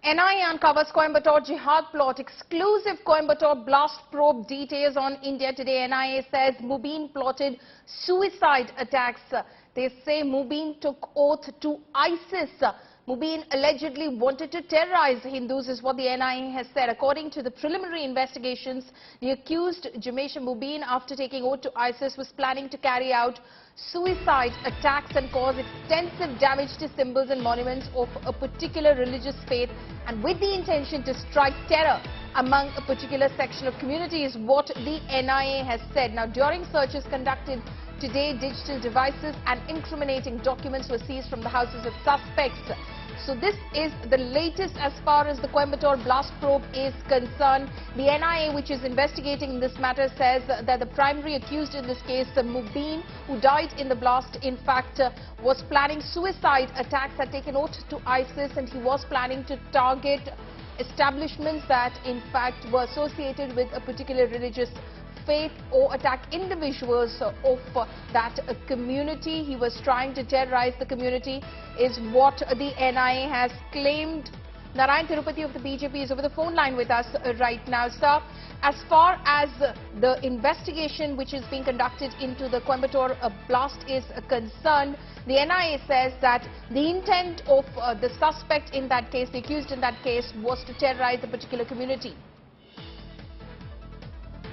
NIA uncovers Coimbatore Jihad Plot. Exclusive Coimbatore blast probe details on India Today. NIA says Mubeen plotted suicide attacks. They say Mubeen took oath to ISIS. Mubeen allegedly wanted to terrorize Hindus, is what the NIA has said. According to the preliminary investigations, the accused Jamesha Mubin, after taking oath to ISIS, was planning to carry out suicide attacks and cause extensive damage to symbols and monuments of a particular religious faith, and with the intention to strike terror among a particular section of community, is what the NIA has said. Now, during searches conducted today, digital devices and incriminating documents were seized from the houses of suspects. So this is the latest as far as the Coimbatore blast probe is concerned. The NIA, which is investigating this matter, says that the primary accused in this case, Mubeen, who died in the blast, in fact, was planning suicide attacks, had taken oath to ISIS, and he was planning to target establishments that, in fact, were associated with a particular religious faith or attack individuals of that community. He was trying to terrorize the community, is what the NIA has claimed. Narayan Tirupati of the BJP is over the phone line with us right now. Sir, as far as the investigation which is being conducted into the Coimbatore blast is concerned, the NIA says that the intent of the suspect in that case, the accused in that case, was to terrorize a particular community.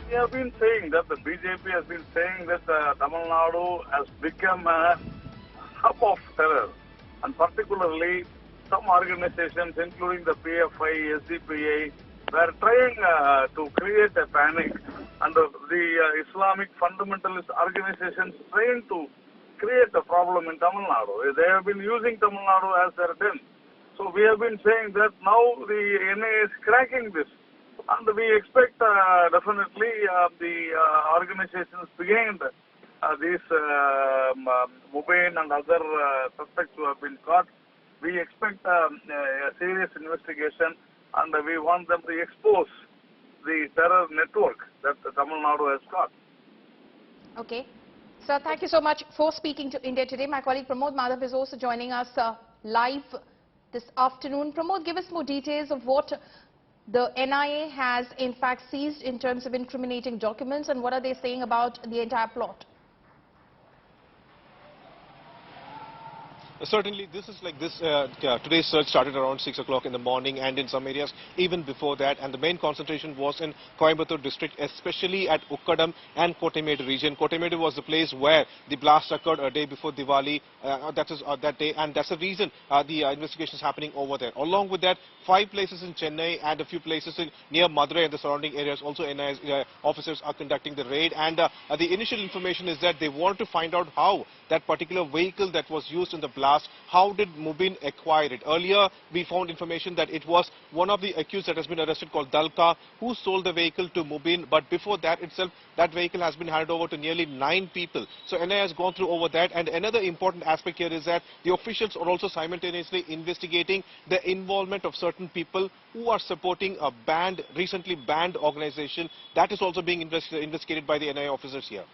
We have been saying that the BJP has been saying that Tamil Nadu has become a hub of terror, and particularly some organizations, including the PFI, SDPI, were trying to create a panic, and the Islamic fundamentalist organizations trying to create a problem in Tamil Nadu. They have been using Tamil Nadu as their den. So we have been saying that now the NIA is cracking this. And we expect definitely the organizations behind these Mubeen and other suspects who have been caught. We expect a serious investigation, and we want them to expose the terror network that Tamil Nadu has got. Okay. Sir, thank you so much for speaking to India Today. My colleague Pramod Madhav is also joining us live this afternoon. Pramod, give us more details of what the NIA has in fact seized in terms of incriminating documents, and what are they saying about the entire plot? Certainly, this is like this. Today's search started around 6 o'clock in the morning, and in some areas even before that. And the main concentration was in Coimbatore district, especially at Ukkadam and Coimbatore region. Coimbatore was the place where the blast occurred a day before Diwali. That is that day, and that's the reason the investigation is happening over there. Along with that, 5 places in Chennai and a few places near Madurai and the surrounding areas. Also, NIA officers are conducting the raid, and the initial information is that they want to find out how that particular vehicle that was used in the blast, how did Mubeen acquire it? Earlier, we found information that it was one of the accused that has been arrested called Dalka, who sold the vehicle to Mubeen. But before that itself, that vehicle has been handed over to nearly 9 people. So NIA has gone through over that. And another important aspect here is that the officials are also simultaneously investigating the involvement of certain people who are supporting a recently banned organization. That is also being investigated by the NIA officers here.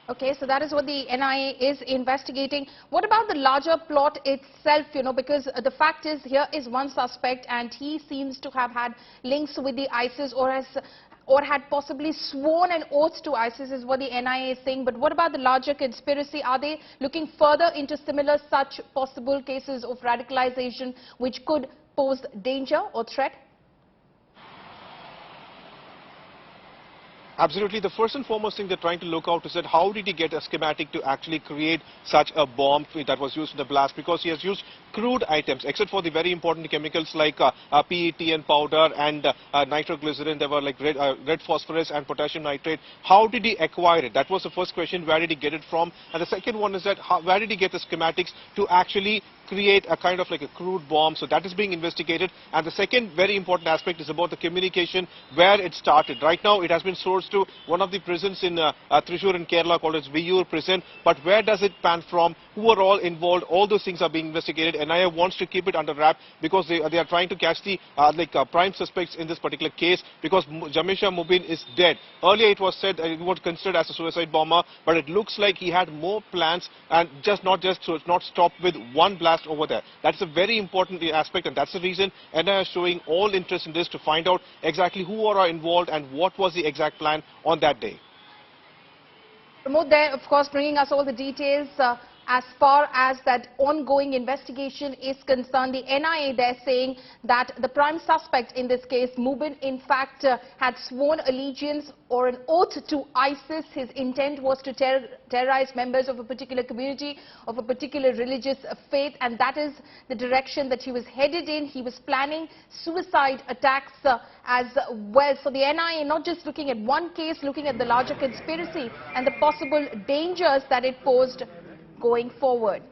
Okay, so that is what the NIA is investigating. What about the larger plot itself, because the fact is, here is one suspect and he seems to have had links with the ISIS or had possibly sworn an oath to ISIS, is what the NIA is saying. But what about the larger conspiracy? Are they looking further into similar such possible cases of radicalization which could pose danger or threat? Absolutely. The first and foremost thing they're trying to look out is that how did he get a schematic to actually create such a bomb that was used in the blast, because he has used crude items, except for the very important chemicals like PETN powder and nitroglycerin. There were like red phosphorus and potassium nitrate. How did he acquire it? That was the first question. Where did he get it from? And the second one is that where did he get the schematics to actually create a kind of like a crude bomb? So that is being investigated. And the second very important aspect is about the communication, where it started. Right now it has been sourced to one of the prisons in Thrissur in Kerala called as Viyur prison. But where does it pan from? who are all involved. All those things are being investigated. NIA wants to keep it under wrap because they are trying to catch the prime suspects in this particular case, because Jamesha Mubin is dead. Earlier it was said that he was considered as a suicide bomber, but it looks like he had more plans and not stop with one blast over there. That's a very important aspect, and that's the reason NIA is showing all interest in this to find out exactly who are involved and what was the exact plan on that day. Pramod there, of course, bringing us all the details. As far as that ongoing investigation is concerned, the NIA there saying that the prime suspect in this case, Mubeen, in fact had sworn allegiance or an oath to ISIS. His intent was to terrorize members of a particular community, of a particular religious faith, and that is the direction that he was headed in. He was planning suicide attacks as well. So the NIA not just looking at one case, looking at the larger conspiracy and the possible dangers that it posed going forward.